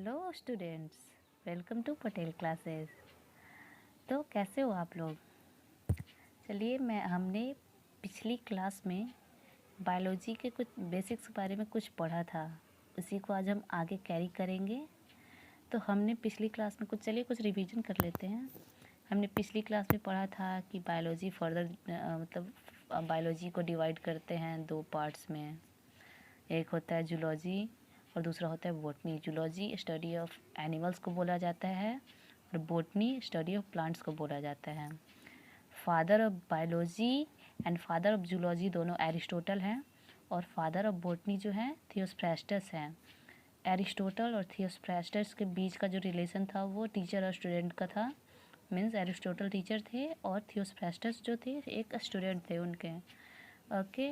Hello students, welcome to Patel classes. तो कैसे हो आप लोग? चलिए, हमने पिछली क्लास में बायोलॉजी के कुछ बेसिक्स के बारे में कुछ पढ़ा था, उसी को आज हम आगे कैरी करेंगे। तो हमने पिछली क्लास में कुछ रिवीजन कर लेते हैं। हमने पिछली क्लास में पढ़ा था कि बायोलॉजी बायोलॉजी को डिवाइड करते हैं दो पार्ट्स में। एक होता है जूलॉजी और दूसरा होता है botany. Zoology study of animals को बोला जाता है और बॉटनी स्टडी ऑफ प्लांट्स को बोला जाता है। Father of biology and father of zoology दोनों एरिस्टोटल हैं और फादर ऑफ बॉटनी जो है थियोफ्रास्टस हैं। एरिस्टोटल और थियोफ्रास्टस के बीच का जो रिलेशन था वो टीचर और स्टूडेंट का था। मीन्स एरिस्टोटल टीचर थे और थियोफ्रास्टस जो थे एक स्टूडेंट थे उनके। ओके,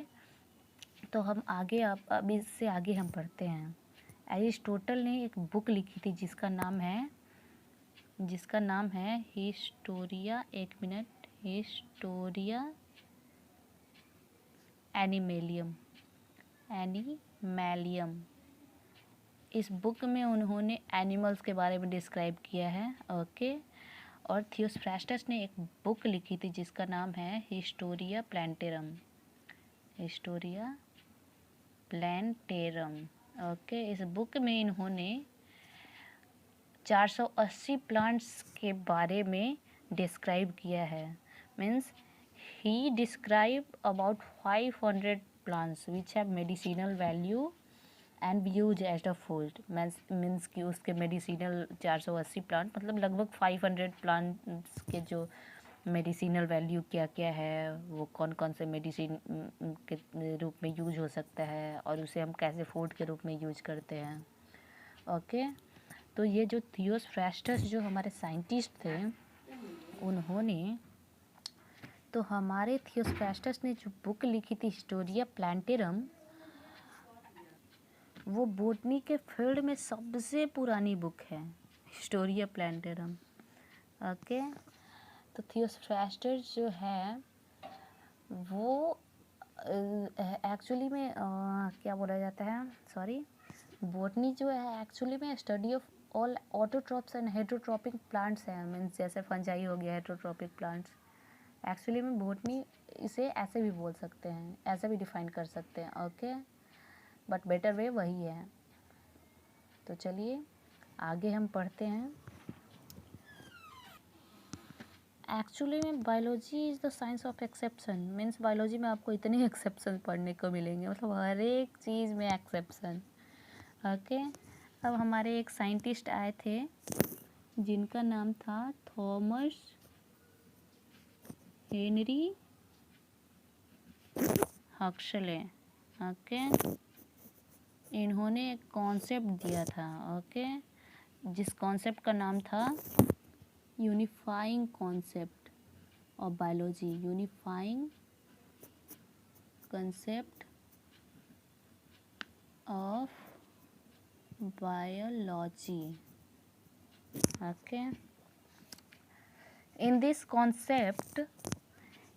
तो हम आगे अब इससे आगे हम पढ़ते हैं। एरिस्टोटल ने एक बुक लिखी थी जिसका नाम है हिस्टोरिया एनिमेलियम। इस बुक में उन्होंने एनिमल्स के बारे में डिस्क्राइब किया है। ओके, और थियोफ्रास्टस ने एक बुक लिखी थी जिसका नाम है हिस्टोरिया प्लांटेरम। ओके, इस बुक में इन्होंने 480 प्लांट्स के बारे में डिस्क्राइब किया है। मीन्स ही describe about 500 plants which have medicinal value and use as a food. Means कि उसके मेडिसिनल 480 प्लांट मतलब लगभग 500 प्लांट्स के जो मेडिसिनल वैल्यू क्या क्या है, वो कौन कौन से मेडिसिन के रूप में यूज हो सकता है और उसे हम कैसे फूड के रूप में यूज करते हैं। ओके, तो ये जो थियोफ्रास्टस जो हमारे साइंटिस्ट थे उन्होंने तो हमारे थियोफ्रास्टस ने जो बुक लिखी थी हिस्टोरिया प्लांटेरम, वो बॉटनी के फील्ड में सबसे पुरानी बुक है हिस्टोरिया प्लांटेरम। ओके, तो थियोफ्रास्टस जो है वो एक्चुअली में क्या बोला जाता है, बॉटनी जो है एक्चुअली में study of all autotrophs and heterotrophic plants हैं। मीन्स जैसे फंजाई हो गया हेटेरोट्रॉपिक प्लांट्स। एक्चुअली में बॉटनी इसे ऐसे भी बोल सकते हैं, ऐसे भी डिफाइन कर सकते हैं। ओके, बट बेटर वे वही है। तो चलिए आगे हम पढ़ते हैं। एक्चुअली में biology is the science of exception. Means biology में आपको इतने एक्सेप्शन पढ़ने को मिलेंगे, मतलब हर एक चीज़ में एक्सेप्शन। ओके, अब हमारे एक साइंटिस्ट आए थे जिनका नाम था थॉमस हेनरी हक्सले। ओके, इन्होंने एक कॉन्सेप्ट दिया था। ओके, जिस कॉन्सेप्ट का नाम था unifying concept of biology. Unifying concept of biology. Okay, in this concept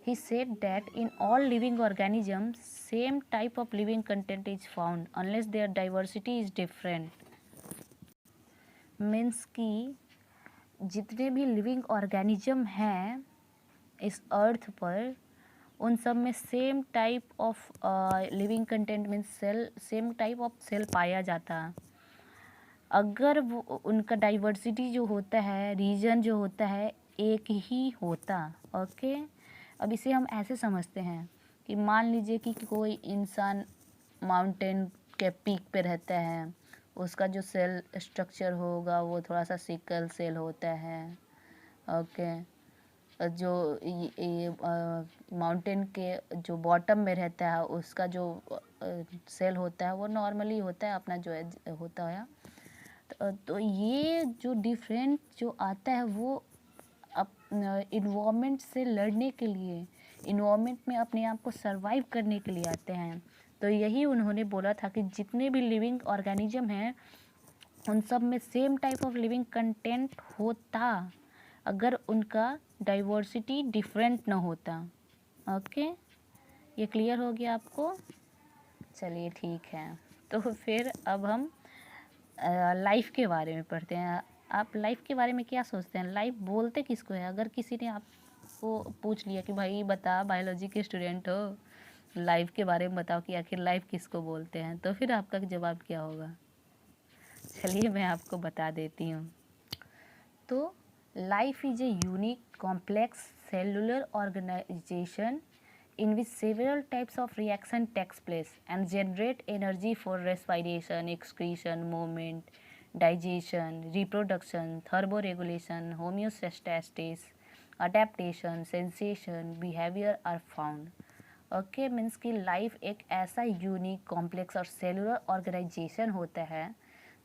he said that in all living organisms same type of living content is found unless their diversity is different. Means कि जितने भी living organism हैं इस अर्थ पर उन सब में same type of living content means same type of cell पाया जाता। अगर वो उनका डाइवर्सिटी जो होता है, रीजन जो होता है एक ही होता। ओके, अब इसे हम ऐसे समझते हैं कि मान लीजिए कि कोई इंसान माउंटेन के पीक पे रहता है, उसका जो सेल स्ट्रक्चर होगा वो थोड़ा सा सिकल सेल होता है। ओके, जो माउंटेन के जो बॉटम में रहता है उसका जो सेल होता है वो नॉर्मली होता है अपना जो है होता है। तो ये जो डिफरेंट जो आता है वो इन्वायरमेंट से लड़ने के लिए, इन्वायरमेंट में अपने आप को सरवाइव करने के लिए आते हैं। तो यही उन्होंने बोला था कि जितने भी लिविंग ऑर्गेनिज्म हैं उन सब में same type of living content होता अगर उनका डाइवर्सिटी डिफरेंट ना होता। ओके, ये क्लियर हो गया आपको? चलिए ठीक है, तो फिर अब हम लाइफ के बारे में पढ़ते हैं। आप लाइफ के बारे में क्या सोचते हैं? लाइफ बोलते किसको है? अगर किसी ने आपको पूछ लिया कि भाई बता, बायोलॉजी के स्टूडेंट हो, लाइफ के बारे में बताओ कि आखिर लाइफ किसको बोलते हैं, तो फिर आपका जवाब क्या होगा? चलिए मैं आपको बता देती हूँ। तो life is a unique complex cellular organisation in which several types of reaction takes place and generate energy for respiration, excretion, movement, digestion, reproduction, thermoregulation, homeostasis, adaptation, sensation, behavior are found. Okay means कि life एक ऐसा unique complex और cellular organisation होता है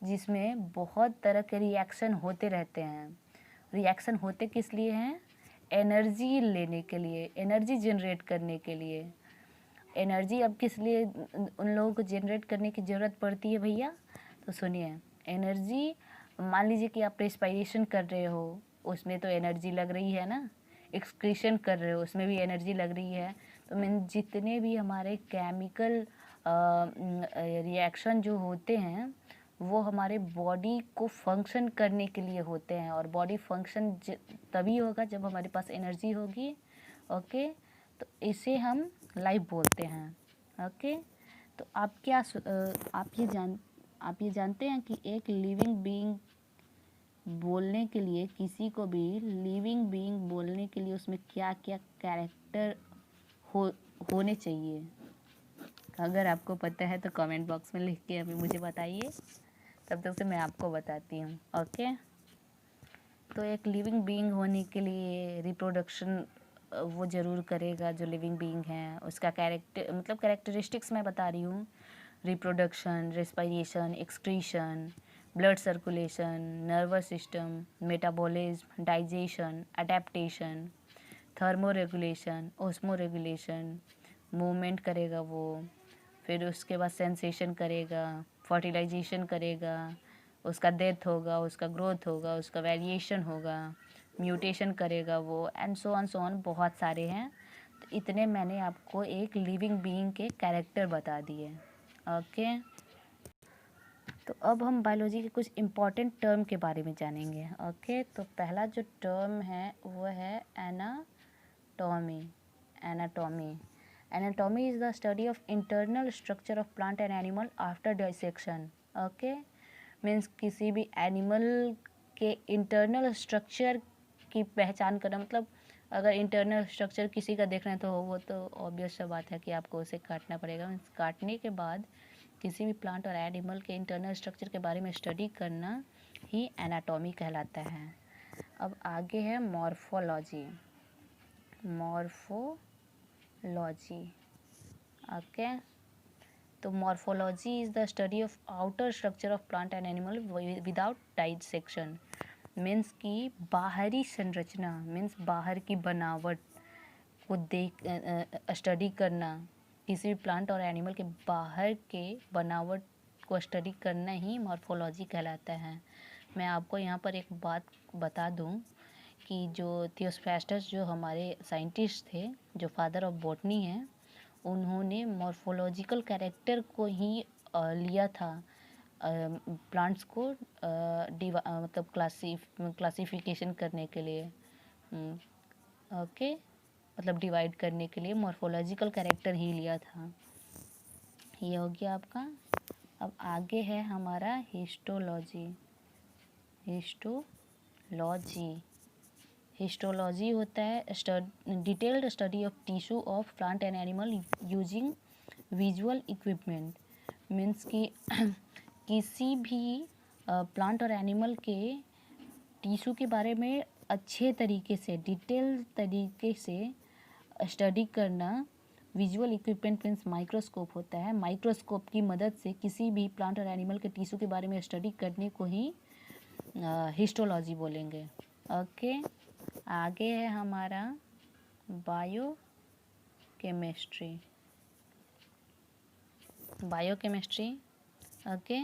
जिसमें बहुत तरह के रिएक्शन होते रहते हैं। रिएक्शन होते किस लिए हैं? एनर्जी लेने के लिए, एनर्जी जनरेट करने के लिए। एनर्जी अब किस लिए उन लोगों को जनरेट करने की ज़रूरत पड़ती है भैया? तो सुनिए, एनर्जी, मान लीजिए कि आप रेस्पिरेशन कर रहे हो, उसमें तो एनर्जी लग रही है ना। एक्सक्रीशन कर रहे हो, उसमें भी एनर्जी लग रही है। तो मीन जितने भी हमारे केमिकल रिएक्शन जो होते हैं वो हमारे बॉडी को फंक्शन करने के लिए होते हैं, और बॉडी फंक्शन तभी होगा जब हमारे पास एनर्जी होगी। ओके, तो इसे हम लाइफ बोलते हैं। ओके, तो आप ये जानते हैं कि एक लिविंग बीइंग बोलने के लिए, किसी को भी लिविंग बीइंग बोलने के लिए उसमें क्या क्या कैरेक्टर होने चाहिए? अगर आपको पता है तो कमेंट बॉक्स में लिख के अभी मुझे बताइए, तब तक से मैं आपको बताती हूँ। ओके, तो एक लिविंग बीइंग होने के लिए रिप्रोडक्शन वो ज़रूर करेगा जो लिविंग बीइंग है। उसका कैरेक्टरिस्टिक्स मैं बता रही हूँ। Reproduction, respiration, excretion, blood circulation, nervous system, metabolism, digestion, adaptation, thermoregulation, osmoregulation, movement करेगा वो। फिर उसके बाद सेंसेशन करेगा, फर्टिलाइजेशन करेगा, उसका डेथ होगा, उसका ग्रोथ होगा, उसका वेरिएशन होगा, म्यूटेशन करेगा वो, एंड सो ऑन बहुत सारे हैं। तो इतने मैंने आपको एक लिविंग बीइंग के कैरेक्टर बता दिए। ओके, तो अब हम बायोलॉजी के कुछ इम्पॉर्टेंट टर्म के बारे में जानेंगे। ओके, तो पहला जो टर्म है वो है anatomy. Anatomy anatomy is the study of internal structure of plant and animal after dissection. Okay, means किसी भी एनिमल के इंटरनल स्ट्रक्चर की पहचान करना। मतलब अगर इंटरनल स्ट्रक्चर किसी का देखना है तो वो तो ऑब्वियस सा बात है कि आपको उसे काटना पड़ेगा। मीन्स काटने के बाद किसी भी प्लांट और एनिमल के इंटरनल स्ट्रक्चर के बारे में स्टडी करना ही एनाटॉमी कहलाता है। अब आगे है मॉर्फोलॉजी। मॉर्फोलॉजी, ओके, तो morphology is the study of outer structure of plant and animal without dissection. Means की बाहरी संरचना, मीन्स बाहर की बनावट को स्टडी करना। किसी भी प्लांट और एनिमल के बाहर के बनावट को स्टडी करना ही मॉर्फोलॉजी कहलाता है। मैं आपको यहाँ पर एक बात बता दूँ कि जो थियोफ्रास्टस जो हमारे साइंटिस्ट थे, जो फादर ऑफ बॉटनी हैं, उन्होंने मॉर्फोलॉजिकल कैरेक्टर को ही लिया था प्लांट्स को मतलब क्लासिफिकेशन करने के लिए। ओके, मतलब डिवाइड करने के लिए मॉर्फोलॉजिकल कैरेक्टर ही लिया था। ये हो गया आपका। अब आगे है हमारा हिस्टोलॉजी। हिस्टोलॉजी होता है detailed study of tissue of plant and animal using visual equipment. Means कि किसी भी प्लांट और एनिमल के टिश्यू के बारे में अच्छे तरीके से, डिटेल तरीके से स्टडी करना। विजुअल इक्विपमेंट मीन्स माइक्रोस्कोप होता है। माइक्रोस्कोप की मदद से किसी भी प्लांट और एनिमल के टिश्यू के बारे में स्टडी करने को ही हिस्टोलॉजी बोलेंगे। ओके, आगे है हमारा biochemistry. Okay,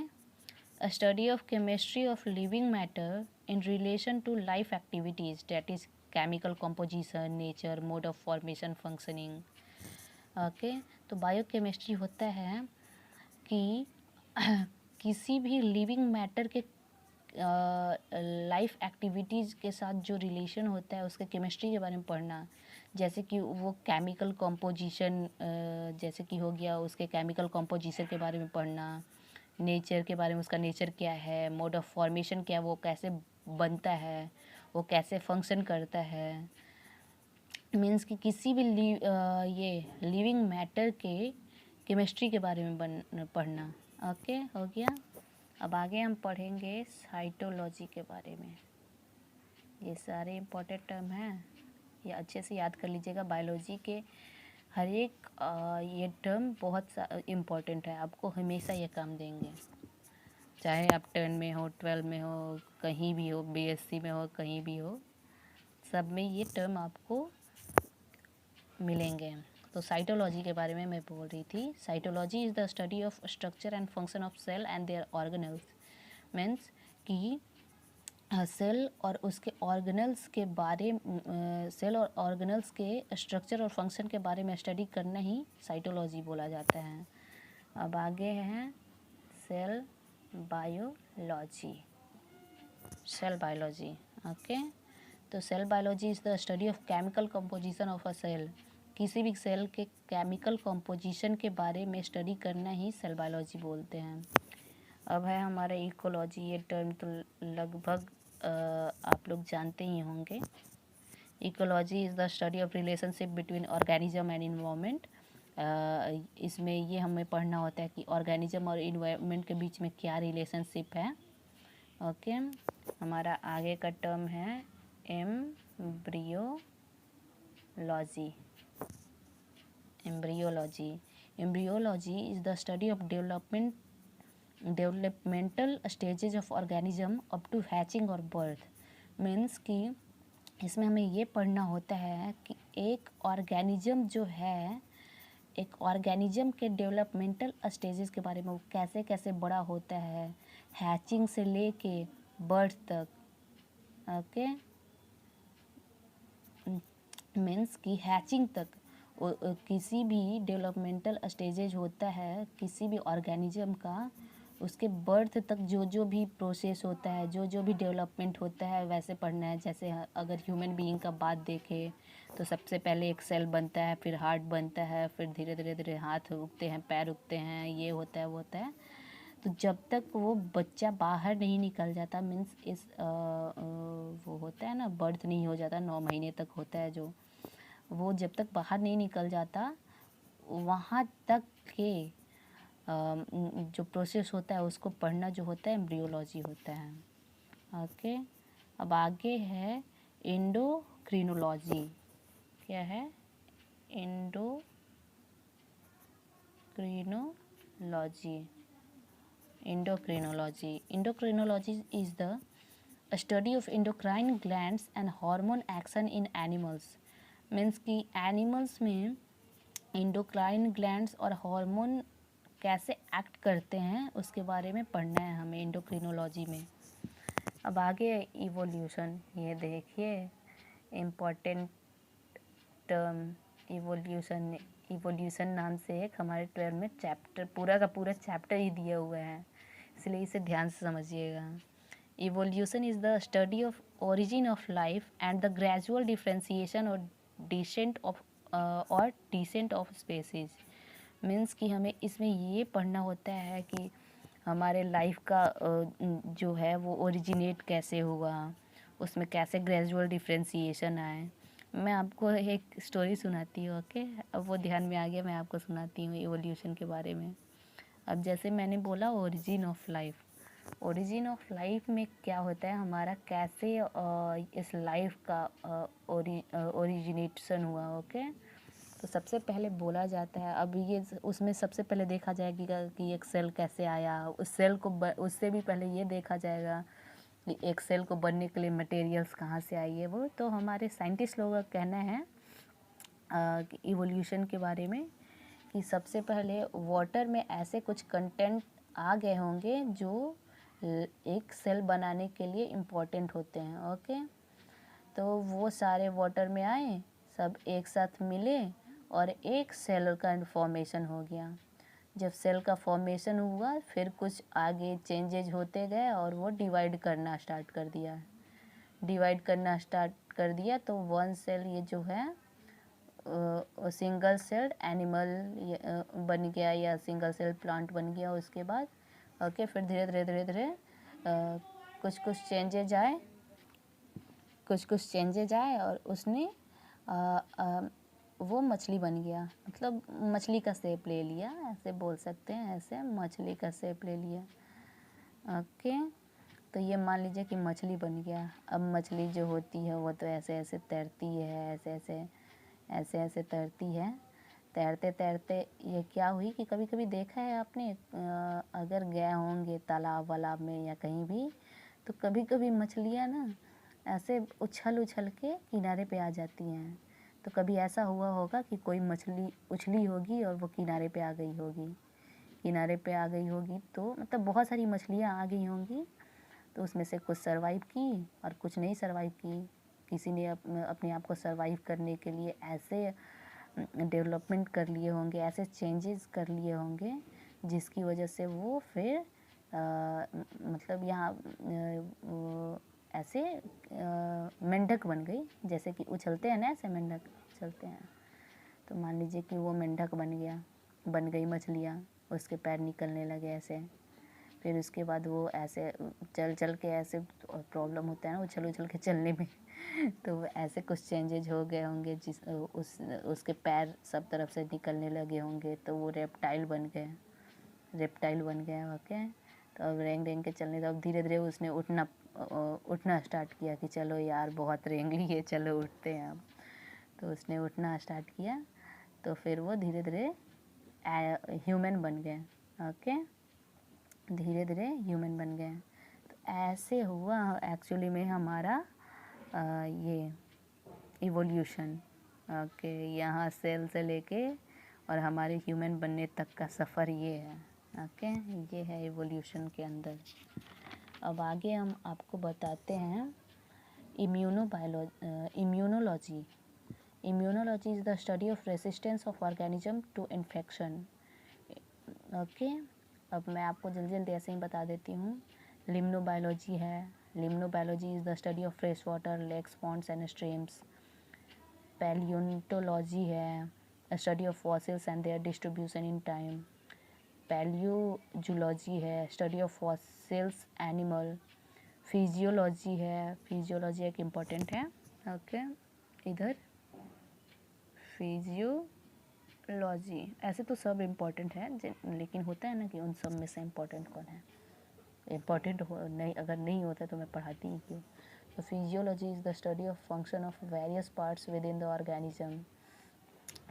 a study of chemistry of living matter in relation to life activities, that is chemical composition, nature, mode of formation, functioning. Okay, तो बायोकेमिस्ट्री होता है कि किसी भी लिविंग मैटर के लाइफ एक्टिविटीज़ के साथ जो रिलेशन होता है उसके केमिस्ट्री के बारे में पढ़ना, जैसे कि वो केमिकल कॉम्पोजिशन, जैसे कि हो गया उसके केमिकल कॉम्पोजिशन के बारे में पढ़ना, नेचर के बारे में, उसका नेचर क्या है, मोड ऑफ फॉर्मेशन क्या है, वो कैसे बनता है, वो कैसे फंक्शन करता है। मीन्स कि किसी भी ये लिविंग मैटर के केमिस्ट्री के बारे में पढ़ना। ओके, हो गया। अब आगे हम पढ़ेंगे साइटोलॉजी के बारे में। ये सारे इम्पोर्टेंट टर्म हैं, ये अच्छे से याद कर लीजिएगा। बायोलॉजी के हर एक ये टर्म बहुत इम्पोर्टेंट है, आपको हमेशा ये काम देंगे, चाहे आप 10 में हो, 12 में हो, कहीं भी हो, बीएससी में हो, कहीं भी हो, सब में ये टर्म आपको मिलेंगे। तो साइटोलॉजी के बारे में मैं बोल रही थी। Cytology is the study of structure and function of cell and their organelles. Means कि सेल और उसके ऑर्गेनल्स के बारे सेल और ऑर्गेनल्स के स्ट्रक्चर और फंक्शन के बारे में स्टडी करना ही साइटोलॉजी बोला जाता है। अब आगे हैं cell biology. Cell biology, okay. तो cell biology is the study of chemical composition of a cell. किसी भी सेल के केमिकल कंपोजिशन के बारे में स्टडी करना ही सेल बायोलॉजी बोलते हैं। अब है हमारा इकोलॉजी। ये टर्म तो लगभग आप लोग जानते ही होंगे। Ecology is the study of relationship between organism and environment. इसमें ये हमें पढ़ना होता है कि ऑर्गेनिज्म और इन्वायरमेंट के बीच में क्या रिलेशनशिप है। ओके, हमारा आगे का टर्म है embryology. Embryology is the study of developmental stages of organism up to hatching और बर्थ। मीन्स कि इसमें हमें ये पढ़ना होता है कि एक ऑर्गेनिज्म जो है, एक ऑर्गेनिज्म के डेवलपमेंटल स्टेजेस के बारे में, वो कैसे कैसे बड़ा होता है, हैचिंग से लेके बर्थ तक। ओके, मीन्स कि हैचिंग तक किसी भी डेवलपमेंटल स्टेजेज होता है किसी भी ऑर्गेनिज्म का, उसके बर्थ तक जो जो भी प्रोसेस होता है, जो जो भी डेवलपमेंट होता है, वैसे पढ़ना है। जैसे अगर ह्यूमन बीइंग का बात देखें तो सबसे पहले एक सेल बनता है, फिर हार्ट बनता है, फिर धीरे धीरे धीरे हाथ उगते हैं, पैर उगते हैं, ये होता है वो होता है। तो जब तक वो बच्चा बाहर नहीं निकल जाता, मीन्स वो होता है ना, बर्थ नहीं हो जाता, 9 महीने तक होता है जो, वो जब तक बाहर नहीं निकल जाता, वहाँ तक के जो प्रोसेस होता है उसको पढ़ना जो होता है एम्ब्रियोलॉजी होता है। ओके, अब आगे है एंडोक्रिनोलॉजी। क्या है? Endocrinology is the study of endocrine glands and hormone action in animals. Means कि एनिमल्स में endocrine glands और हार्मोन कैसे एक्ट करते हैं उसके बारे में पढ़ना है हमें एंडोक्रिनोलॉजी में। अब आगे इवोल्यूशन। ये देखिए इम्पोर्टेंट टर्म इवोल्यूशन नाम से एक हमारे 12 में चैप्टर, पूरा का पूरा चैप्टर ही दिया हुआ है, इसलिए इसे ध्यान से समझिएगा। Evolution is the study of origin of life and the gradual differentiation और डिसेंट ऑफ स्पेसीज। मीन्स कि हमें इसमें ये पढ़ना होता है कि हमारे लाइफ का जो है वो ओरिजिनेट कैसे हुआ, उसमें कैसे ग्रेजुअल डिफ्रेंसिएशन आए। मैं आपको एक स्टोरी सुनाती हूँ। ओके, अब वो ध्यान में आ गया, मैं आपको सुनाती हूँ इवोल्यूशन के बारे में। अब जैसे मैंने बोला origin of life, origin of life में क्या होता है, हमारा कैसे इस लाइफ का ओरिजिनेशन हुआ। ओके, तो सबसे पहले बोला जाता है, अब ये उसमें सबसे पहले देखा जाएगा कि एक सेल कैसे आया, उस सेल को उससे भी पहले ये देखा जाएगा कि एक सेल को बनने के लिए मटेरियल्स कहाँ से आई है। वो तो हमारे साइंटिस्ट लोगों का कहना है कि इवोल्यूशन के बारे में कि सबसे पहले वाटर में ऐसे कुछ कंटेंट आ गए होंगे जो एक सेल बनाने के लिए इम्पोर्टेंट होते हैं। ओके, तो वो सारे वाटर में आए, सब एक साथ मिले और एक सेल का फॉर्मेशन हो गया। जब सेल का फॉर्मेशन हुआ फिर कुछ आगे चेंजेज होते गए और वो डिवाइड करना स्टार्ट कर दिया तो वन सेल ये जो है सिंगल सेल्ड एनिमल बन गया या सिंगल सेल प्लांट बन गया। उसके बाद ओके फिर धीरे धीरे कुछ चेंजेज आए और उसने वो मछली बन गया, मतलब मछली का शेप ले लिया, ऐसे बोल सकते हैं, ऐसे मछली का शेप ले लिया। ओके तो ये मान लीजिए कि मछली बन गया। अब मछली जो होती है वो तो ऐसे ऐसे तैरती है, ऐसे ऐसे तैरती है। तैरते तैरते ये क्या हुई कि कभी कभी देखा है आपने, अगर गए होंगे तालाब वालाब में या कहीं भी, तो कभी कभी मछलियाँ ना ऐसे उछल के किनारे पे आ जाती हैं। तो कभी ऐसा हुआ होगा कि कोई मछली उछली होगी और वो किनारे पे आ गई होगी, तो मतलब बहुत सारी मछलियाँ आ गई होंगी। तो उसमें से कुछ सर्वाइव की और कुछ नहीं सर्वाइव की। किसी ने अपने आप को सर्वाइव करने के लिए ऐसे डेवलपमेंट कर लिए होंगे, ऐसे चेंजेस कर लिए होंगे जिसकी वजह से वो फिर मतलब यहाँ ऐसे मेंढक बन गई। जैसे कि उछलते हैं ना, ऐसे मेंढक उछलते हैं। तो मान लीजिए कि वो मेंढक बन गई मछलियाँ, उसके पैर निकलने लगे ऐसे। फिर उसके बाद वो ऐसे चल के ऐसे प्रॉब्लम होता है ना उछल के चलने में तो ऐसे कुछ चेंजेज हो गए होंगे उसके पैर सब तरफ से निकलने लगे होंगे, तो वो रेप्टाइल बन गए ओके। तो अब रेंग के चलने, तो अब धीरे धीरे उसने उठना स्टार्ट किया कि चलो यार बहुत रेंग लिए, चलो उठते हैं अब। तो उसने उठना स्टार्ट किया, तो फिर वो धीरे धीरे ह्यूमन बन गए। ओके धीरे धीरे ह्यूमन बन गए। तो ऐसे हुआ एक्चुअली में हमारा ये इवोल्यूशन। ओके यहाँ सेल से लेके और हमारे ह्यूमन बनने तक का सफ़र ये है। ओके ये है इवोल्यूशन के अंदर। अब आगे हम आपको बताते हैं immunology. Immunology is the study of resistance of organism to infection. Okay अब मैं आपको जल्दी ऐसे ही बता देती हूँ। लिम्नोबायोलॉजी है। Limnobiology is the study of fresh water lakes ponds and streams. Palaeontology है, study of fossils and their distribution in time. Palaeozoology है, study of fossils animal. Physiology है, फिजियोलॉजी एक इम्पॉर्टेंट है। ओके इधर फिजियोलॉजी, ऐसे तो सब इम्पॉर्टेंट है लेकिन होता है ना कि उन सब में से इम्पॉर्टेंट कौन है। इम्पॉर्टेंट हो नहीं, अगर नहीं होता तो मैं पढ़ाती ही क्यों। तो physiology is the study of function of various parts with in the organism.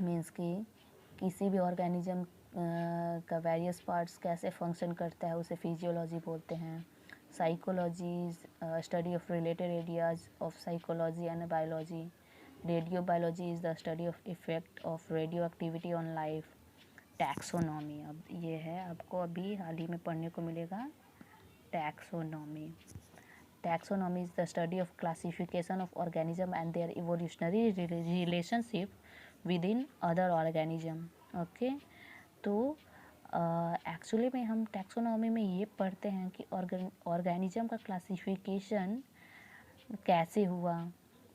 Means कि किसी भी ऑर्गेनिज्म का वेरियस पार्ट्स कैसे फंक्शन करता है उसे फिजियोलॉजी बोलते हैं। Psychology is study of related areas of psychology and biology. Radiobiology is the study of effect of radio activity on life. Taxonomy, अब ये है आपको अभी हाल ही में पढ़ने को मिलेगा, taxonomy. Taxonomy is the study of classification of organism and their evolutionary relationship within other organism. Okay, तो एक्चुअली में हम टैक्सोनॉमी में ये पढ़ते हैं कि ऑर्गेनिज्म का क्लासिफिकेशन कैसे हुआ,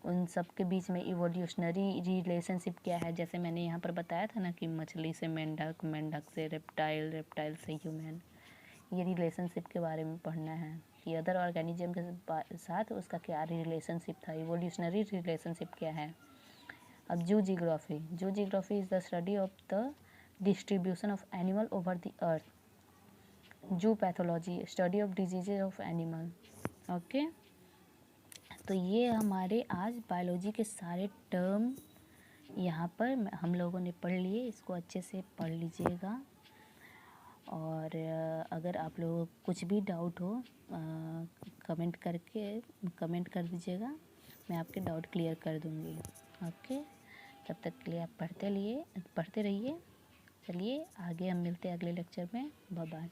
उन सब के बीच में इवोल्यूशनरी रिलेशनशिप क्या है। जैसे मैंने यहाँ पर बताया था ना कि मछली से मेंढक, मेंढक से रेप्टाइल, रेप्टाइल से ह्यूमन, ये रिलेशनशिप के बारे में पढ़ना है कि अदर ऑर्गेनिज्म के साथ उसका क्या रिलेशनशिप था, इवोल्यूशनरी रिलेशनशिप क्या है। अब zoogeography is the study of the distribution of animal over the earth. Zoopathology, study of diseases of animal. Okay तो ये हमारे आज बायोलॉजी के सारे टर्म यहाँ पर हम लोगों ने पढ़ लिए। इसको अच्छे से पढ़ लीजिएगा और अगर आप लोगों को कुछ भी डाउट हो कमेंट कर दीजिएगा, मैं आपके डाउट क्लियर कर दूँगी। ओके तब तक के लिए आप पढ़ते रहिए। चलिए आगे हम मिलते हैं अगले लेक्चर में। Bye bye.